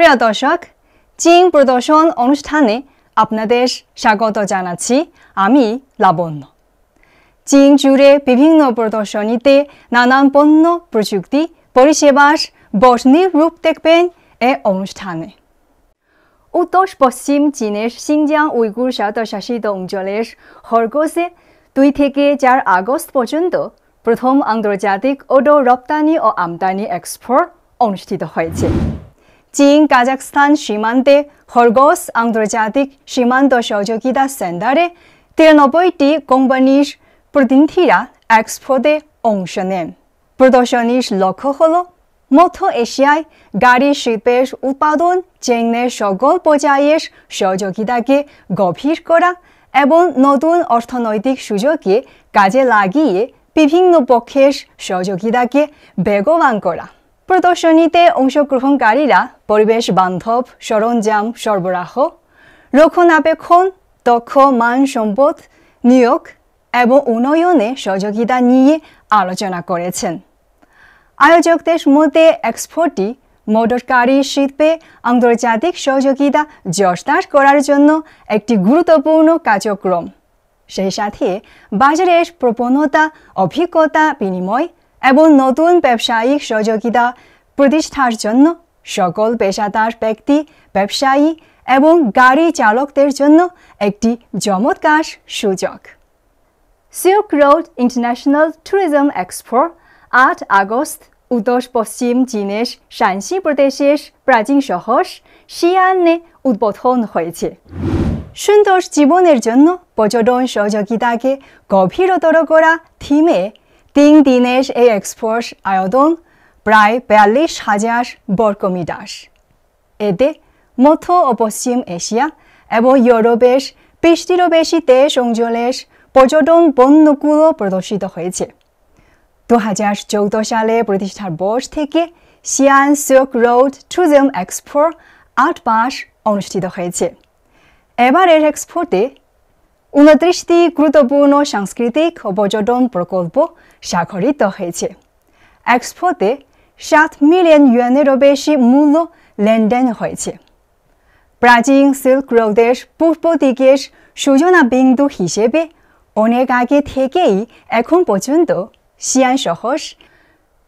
প্রিয় দর্শক, চীন প্রদর্শন অনুষ্ঠানে আপনাদের স্বাগত জানাচ্ছি। আমি লাবণ্য। চীন জুড়ে বিভিন্ন প্রদর্শনীতে নানান পণ্য, প্রযুক্তি, পরিষেবার বর্ণিল রূপ দেখবেন এই অনুষ্ঠানে। উত্তর পশ্চিম চীনের সিনজিয়াং উইগুর স্বায়ত্তশাসিত অঞ্চলের খরগোশে 2 থেকে 4 আগস্ট পর্যন্ত প্রথম আন্তর্জাতিক অটো রপ্তানি ও আমদানি এক্সপো অনুষ্ঠিত হয়েছে। চীন কাজাখস্তান সীমান্তে খরগোশ আন্তর্জাতিক সীমান্ত সহযোগিতা সেন্টারে 93টি কোম্পানির প্রতিনিধিরা এক্সপোতে অংশ নেন। প্রদর্শনীর লক্ষ্য হল মধ্য এশিয়ায় গাড়ি শিল্পের উৎপাদন চেইনের সকল পর্যায়ের সহযোগিতাকে গভীর করা এবং নতুন অর্থনৈতিক সুযোগকে কাজে লাগিয়ে বিভিন্ন পক্ষের সহযোগিতাকে বেগবান করা। প্রদর্শনীতে অংশগ্রহণকারীরা পরিবেশ বান্ধব সরঞ্জাম সরবরাহ, রক্ষণাবেক্ষণ, দক্ষ মান সম্পদ নিয়োগ এবং উন্নয়নে সহযোগিতা নিয়ে আলোচনা করেছেন। আয়োজকদের মধ্যে এক্সপোটি মোটর গাড়ি শিল্পে আন্তর্জাতিক সহযোগিতা জোরদার করার জন্য একটি গুরুত্বপূর্ণ কার্যক্রম। সেই সাথে বাজারের প্রবণতা, অভিজ্ঞতা বিনিময় এবং নতুন ব্যবসায়িক সহযোগিতা প্রতিষ্ঠার জন্য সকল পেশাদার ব্যক্তি, ব্যবসায়ী এবং গাড়ি চালকদের জন্য একটি চমৎকার সুযোগ। Silk road international tourism expo 8 August উত্তর পশ্চিম চীনের শানসি প্রদেশের প্রাচীন শহর শিয়ানে উদ্বোধন হয়েছে। সুন্দর জীবনের জন্য পর্যটন সহযোগিতাকে গভীরতর করা থিমে 3 দিনের এই এক্সপোর আয়তন প্রায় 42,000 বর্গমিটার। এতে মধ্য ও পশ্চিম এশিয়া এবং ইউরোপের 20টিরও বেশি দেশ অঞ্চলের পর্যটন পণ্যগুলো প্রদর্শিত হয়েছে। 2014 সালে প্রতিষ্ঠার বর্ষ থেকে Xi'an silk road tourism expo 8 মাস অনুষ্ঠিত হয়েছে। এবারের এক্সপোতে 29টি গুরুত্বপূর্ণ সাংস্কৃতিক ও পর্যটন প্রকল্প স্বাক্ষরিত হয়েছে। এক্সপোতে 7 মিলিয়ন ইউয়ানেরও বেশি মূল্য লেনদেন হয়েছে। প্রাচীন সিল্ক রোডের পূর্ব দিকের সূচনা বিন্দু হিসেবে অনেক আগে থেকেই এখন পর্যন্ত শিয়ান শহর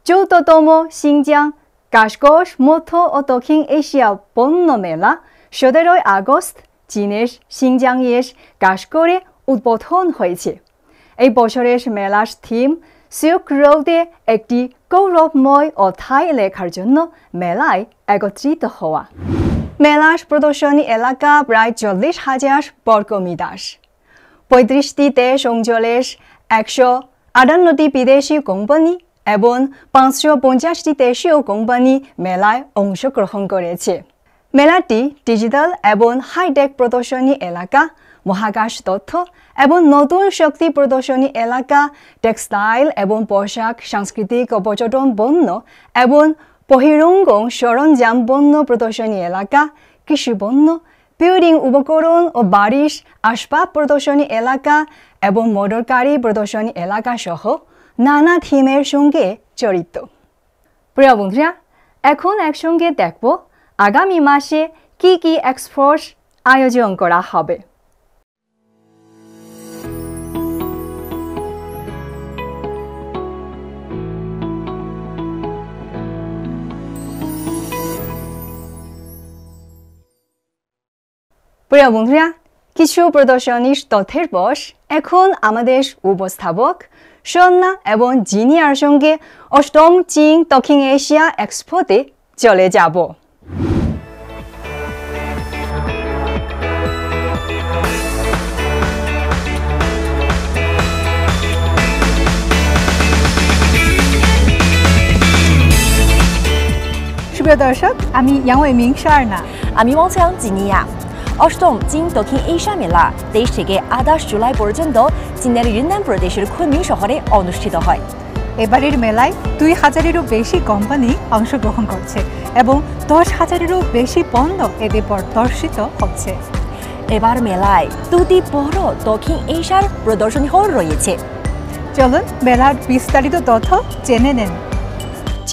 14তম সিনজিয়াং কাশগড় মধ্য ও দক্ষিণ এশিয়া পণ্য মেলা 17 আগস্ট চীনের সিনজিয়াংয়ের কাশগড়ে উদ্বোধন হয়েছে। এই বছরের মেলার থিম সিল্ক রোডে একটি গৌরবময় অধ্যায় লেখার জন্য মেলায় একত্রিত হওয়া। মেলার প্রদর্শনী এলাকা প্রায় 40,000 বর্গমিটার। 35টি দেশ অঞ্চলের 158টি বিদেশি কোম্পানি এবং 550টি দেশীয় কোম্পানি মেলায় অংশগ্রহণ করেছে। মেলাটি ডিজিটাল এবং হাইটেক প্রদর্শনী এলাকা, মহাকাশ তথ্য এবং নতুন শক্তি প্রদর্শনী এলাকা, টেক্সটাইল এবং পোশাক, সাংস্কৃতিক ও পর্যটন পণ্য এবং বহিরঙ্গন সরঞ্জাম পণ্য প্রদর্শনী এলাকা, কৃষি পণ্য, বিল্ডিং উপকরণ ও বাড়ির আসবাব প্রদর্শনী এলাকা এবং মোটর গাড়ি প্রদর্শনী এলাকা সহ নানা থিমের সঙ্গে জড়িত। প্রিয় বন্ধুরা, এখন একসঙ্গে দেখব আগামী মাসে কি কি এক্সপোর আয়োজন করা হবে। প্রিয় বন্ধুরা, কিছু প্রদর্শনীর তথ্যের পর এখন আমাদের উপস্থাপক সন্না এবং জিনিয়ার সঙ্গে 8ম চীন দক্ষিণ এশিয়া এক্সপোতে চলে যাব। সুপ্রিয় দর্শক, আমি ইয়াংওয়েমিং শারনা। আমি ওয়াংচাং জিনিয়া। 8ম চীন দক্ষিণ এশিয়া মেলা 23 থেকে 28 জুলাই পর্যন্ত চীনের ইউনান প্রদেশের কুনমিং শহরে অনুষ্ঠিত হয়। এবারের মেলায় 2000-এরও বেশি কোম্পানি অংশগ্রহণ করছে এবং 10,000-এরও বেশি পণ্য এতে প্রদর্শিত হচ্ছে। এবার মেলায় 2টি বড় দক্ষিণ এশিয়ার প্রদর্শনী হল রয়েছে। চলুন মেলার বিস্তারিত তথ্য জেনে নেন।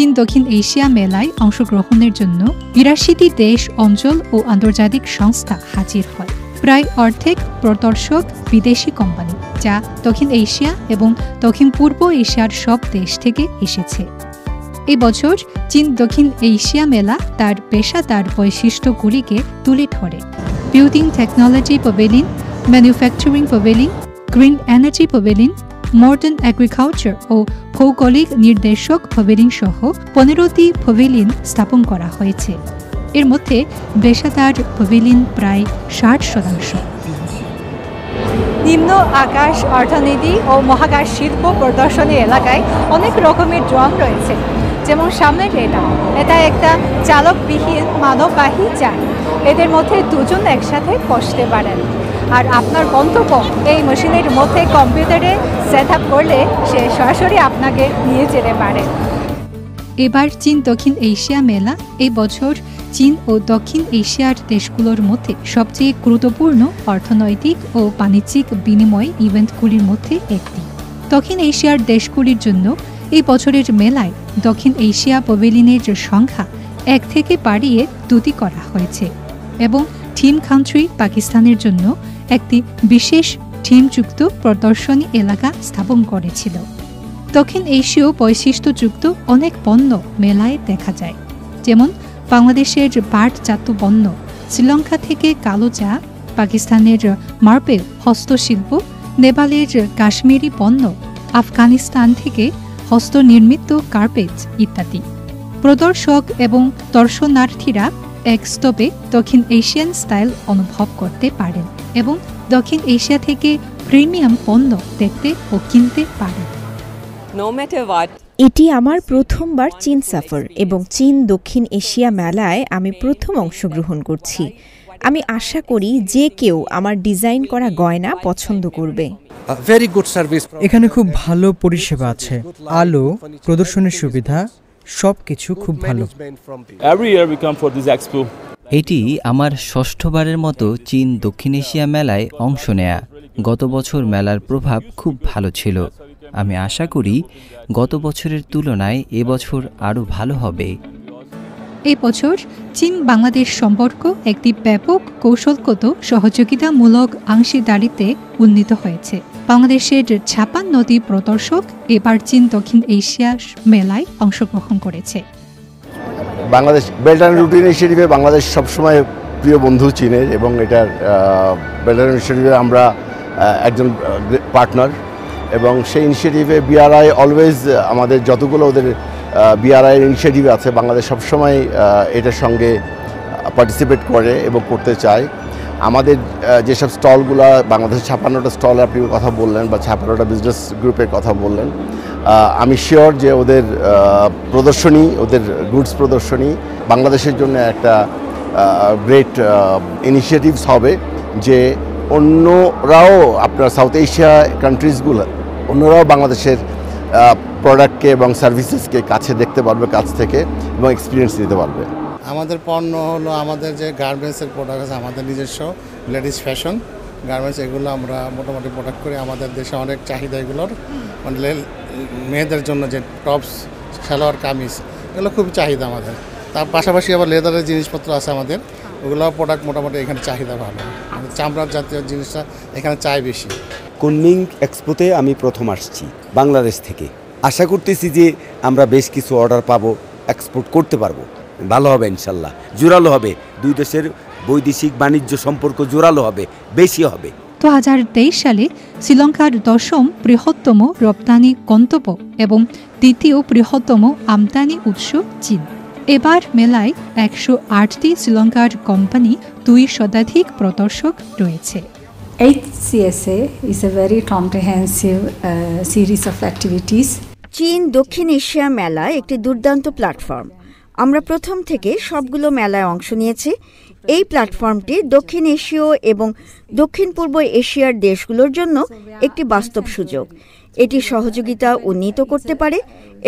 চীন দক্ষিণ এশিয়া মেলায় অংশগ্রহণের জন্য ৮২টি দেশ, অঞ্চল ও আন্তর্জাতিক সংস্থা হাজির হয়। প্রায় অর্ধেক প্রদর্শক বিদেশি কোম্পানি, যা দক্ষিণ এশিয়া এবং দক্ষিণ পূর্ব এশিয়ার সব দেশ থেকে এসেছে। এই বছর চীন দক্ষিণ এশিয়া মেলা তার পেশাদার বৈশিষ্ট্যগুলিকে তুলে ধরে। Building technology pavilion, manufacturing pavilion, green energy pavilion, modern agriculture ও ভৌগোলিক নির্দেশক প্যাভিলিয়ন সহ ১৫টি প্যাভিলিয়ন স্থাপন করা হয়েছে। এর মধ্যে পেশাদার প্যাভিলিয়ন প্রায় ৬০%। নিম্ন আকাশ অর্থনীতি ও মহাকাশ শিল্প প্রদর্শনী এলাকায় অনেক রকমের ড্রোন রয়েছে। যেমন সামনের এটা একটা চালকবিহীন মানববাহী যান। এদের মধ্যে দুজন একসাথে বসতে পারেন, আর আপনার গন্তব্য এই মেশিনের মধ্যে কম্পিউটারে সেট আপ করলে সে সরাসরি আপনাকে নিয়ে যেতে পারে। এবার চীন দক্ষিণ এশিয়া মেলা এই বছর চীন ও দক্ষিণ এশিয়ার দেশগুলোর মধ্যে সবচেয়ে গুরুত্বপূর্ণ অর্থনৈতিক ও বাণিজ্যিক বিনিময় ইভেন্টগুলির মধ্যে একটি। দক্ষিণ এশিয়ার দেশগুলির জন্য এই বছরের মেলায় দক্ষিণ এশিয়া প্যাভিলিয়নের সংখ্যা ১ থেকে বাড়িয়ে ২টি করা হয়েছে এবং থিম কান্ট্রি পাকিস্তানের জন্য একটি বিশেষ থিমযুক্ত প্রদর্শনী এলাকা স্থাপন করেছিল। দক্ষিণ এশীয় বৈশিষ্ট্যযুক্ত অনেক পণ্য মেলায় দেখা যায়, যেমন বাংলাদেশের পাটজাত পণ্য, শ্রীলঙ্কা থেকে কালো চা, পাকিস্তানের মার্বেল হস্তশিল্প, নেপালের কাশ্মীরি পণ্য, আফগানিস্তান থেকে হস্তনির্মিত কার্পেট ইত্যাদি। প্রদর্শক এবং দর্শনার্থীরা এক স্টপে দক্ষিণ এশিয়ান স্টাইল অনুভব করতে পারেন এবং দক্ষিণ এশিয়া থেকে প্রিমিয়াম পণ্য দেখতে ও কিনতে পারেন। এটি আমার প্রথমবার চীন সফর এবং চীন দক্ষিণ এশিয়া মেলায় আমি প্রথম অংশগ্রহণ করছি। আমি আশা করি যে কেউ আমার ডিজাইন করা গয়না পছন্দ করবে। এখানে খুব ভালো পরিষেবা আছে, আলো, প্রদর্শনের সুবিধা, সবকিছু খুব ভালো। এটি আমার ষষ্ঠবারের মতো চীন দক্ষিণ এশিয়া মেলায় অংশ নেয়া। গত বছর মেলার প্রভাব খুব ভালো ছিল। আমি আশা করি গত বছরের তুলনায় এবছর আরও ভালো হবে। এই বছর চীন বাংলাদেশ সম্পর্ক একটি ব্যাপক কৌশলগত সহযোগিতামূলক অংশীদারিত্বে উন্নীত হয়েছে। বাংলাদেশের ৫৬টি প্রদর্শক এবার চীন দক্ষিণ এশিয়া মেলায় অংশগ্রহণ করেছে। বাংলাদেশ বেল্ট অ্যান্ড রুট ইনিশিয়েটিভে বাংলাদেশ সবসময় প্রিয় বন্ধু চীনের, এবং এটার বেল্ট অ্যান্ড ইনিশিয়েটিভে আমরা একজন পার্টনার, এবং সেই ইনিশিয়েটিভে বিআরআই অলওয়েজ আমাদের যতগুলো ওদের বিআরআই ইনিশিয়েটিভ আছে বাংলাদেশ সবসময় এটার সঙ্গে পার্টিসিপেট করে এবং করতে চায়। আমাদের যেসব স্টলগুলো বাংলাদেশের ৫৬টা স্টল আপনি কথা বললেন বা ৫৬টা বিজনেস গ্রুপের কথা বললেন, আমি শিওর যে ওদের প্রদর্শনী, ওদের গুডস প্রদর্শনী বাংলাদেশের জন্য একটা গ্রেট ইনিশিয়েটিভস হবে, যে অন্যরাও আপনার সাউথ এশিয়া কান্ট্রিজগুলো অন্যরাও বাংলাদেশের প্রোডাক্টকে এবং সার্ভিসেসকে কাছে দেখতে পারবে, কাছ থেকে, এবং এক্সপিরিয়েন্স নিতে পারবে। আমাদের পণ্য হলো আমাদের যে গার্মেন্টসের প্রোডাক্ট আছে, আমাদের নিজস্ব লেডিস ফ্যাশন গার্মেন্টস, এগুলো আমরা মোটামুটি প্রোডাক্ট করি। আমাদের দেশে অনেক চাহিদা এগুলোর, মানে মেয়েদের জন্য যে টপস, সালোয়ার কামিজ, এগুলো খুব চাহিদা আমাদের। তার পাশাপাশি আবার লেদারের জিনিসপত্র আছে আমাদের, ওগুলো প্রোডাক্ট মোটামুটি এখানে চাহিদা ভালো। আমাদের চামড়ার জাতীয় জিনিসটা এখানে চাই বেশি। কুনমিং এক্সপোতে আমি প্রথম আসছি বাংলাদেশ থেকে। আশা করতেছি যে আমরা বেশ কিছু অর্ডার পাবো, এক্সপোর্ট করতে পারবো, ভালো হবে ইনশাল্লাহ, জোরালো হবে, দুই দেশের বৈদেশিক বাণিজ্য সম্পর্ক জোরালো হবে, বেশি হবে। ২০২৩ সালে শ্রীলঙ্কার ১০ম বৃহত্তম রপ্তানি গন্তব্য এবং দ্বিতীয় বৃহত্তম আমদানি উৎস চীন। এবার মেলায় ১০৮টি শ্রীলঙ্কার কোম্পানি, ২ শতাধিক প্রদর্শক রয়েছে। HCSA is a very comprehensive series of activities. চীন দক্ষিণ এশিয়া মেলা একটি দুর্দান্ত প্ল্যাটফর্ম। আমরা প্রথম থেকে সবগুলো মেলায় অংশ নিয়েছি। এই প্ল্যাটফর্মটি দক্ষিণ এশীয় এবং দক্ষিণ পূর্ব এশিয়ার দেশগুলোর জন্য একটি বাস্তব সুযোগ। এটি সহযোগিতা উন্নীত করতে পারে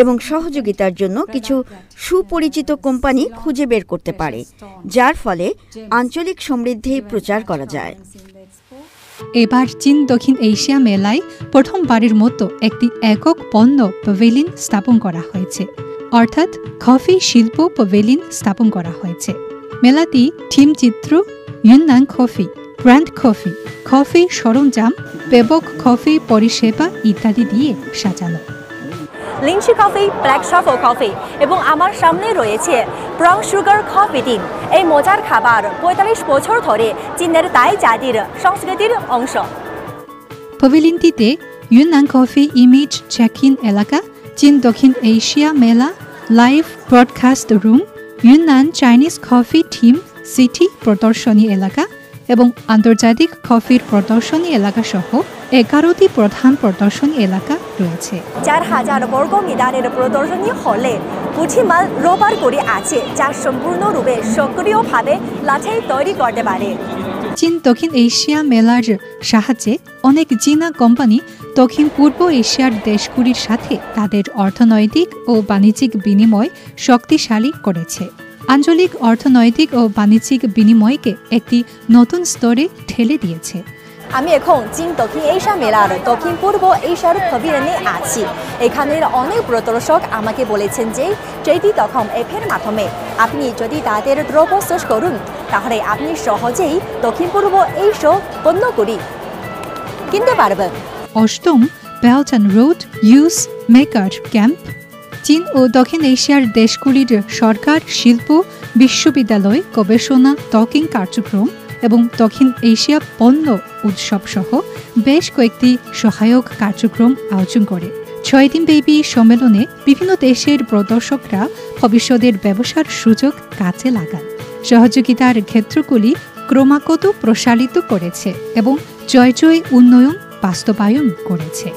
এবং সহযোগিতার জন্য কিছু সুপরিচিত কোম্পানি খুঁজে বের করতে পারে, যার ফলে আঞ্চলিক সমৃদ্ধি প্রচার করা যায়। এবার চীন দক্ষিণ এশিয়া মেলায় প্রথমবারের মতো একটি একক পণ্য প্যাভিলিয়ন স্থাপন করা হয়েছে। অর্থাৎ কফি শিল্প প্যাভিলিয়ন স্থাপন করা হয়েছে। মেলাটি থিম চিত্র, Yunnan coffee, brand coffee, coffee সরঞ্জাম, ব্যাপক কফি পরিষেবা ইত্যাদি দিয়ে সাজানো। লিঞ্চি কফি, ব্ল্যাক ট্রাফল কফি এবং আমার সামনে রয়েছে ব্রাউন সুগার কফি টিন। এই মজার খাবার ৪৫ বছর ধরে চীনের তাই জাতির সংস্কৃতির অংশ। প্যাভিলিয়নটিতে Yunnan coffee image check in এলাকা, চীন দক্ষিণ এশিয়া মেলা, live broadcast room, Yunnan Chinese coffee theme city প্রদর্শনী এলাকা এবং আন্তর্জাতিক কফির প্রদর্শনী এলাকা সহ 11টি প্রধান প্রদর্শনী এলাকা রয়েছে। ৪,০০০ বর্গ মিটারের প্রদর্শনী হলে পুঁথিমাল রোবার করে আছে, যা সম্পূর্ণরূপে সক্রিয়ভাবে লাঠি তৈরি করতে পারে। চীন দক্ষিণ এশিয়া মেলার সাহায্যে অনেক চীনা কোম্পানি দক্ষিণ পূর্ব এশিয়ার দেশগুলির সাথে তাদের অর্থনৈতিক ও বাণিজ্যিক বিনিময় শক্তিশালী করেছে। আঞ্চলিক অর্থনৈতিক ও বাণিজ্যিক বিনিময়কে একটি নতুন স্তরে ঠেলে দিয়েছে। আমি এখন চীন দক্ষিণ এশিয়া মেলার দক্ষিণ পূর্ব এশিয়ার প্যাভিলিয়নে আছি। এখানের অনেক প্রদর্শক আমাকে বলেছেন যে JD.com অ্যাপের মাধ্যমে আপনি যদি তাদের দ্রব্য সার্চ করুন, তাহলে আপনি সহজেই দক্ষিণ পূর্ব এশীয় পণ্যগুলি কিনতে পারবেন। অষ্টম belt and road use maker camp চীন ও দক্ষিণ এশিয়ার দেশগুলির সরকার, শিল্প, বিশ্ববিদ্যালয়, গবেষণা, টকিং কার্যক্রম এবং দক্ষিণ এশিয়া পণ্য উৎসব সহ বেশ কয়েকটি সহায়ক কার্যক্রম আয়োজন করে। 6 দিনব্যাপী সম্মেলনে বিভিন্ন দেশের প্রদর্শকরা ভবিষ্যতের ব্যবসার সুযোগ কাজে লাগান। সহযোগিতার ক্ষেত্রগুলি ক্রমাগত প্রসারিত করেছে এবং জয় জয় উন্নয়ন বাস্তবায়ন করেছে।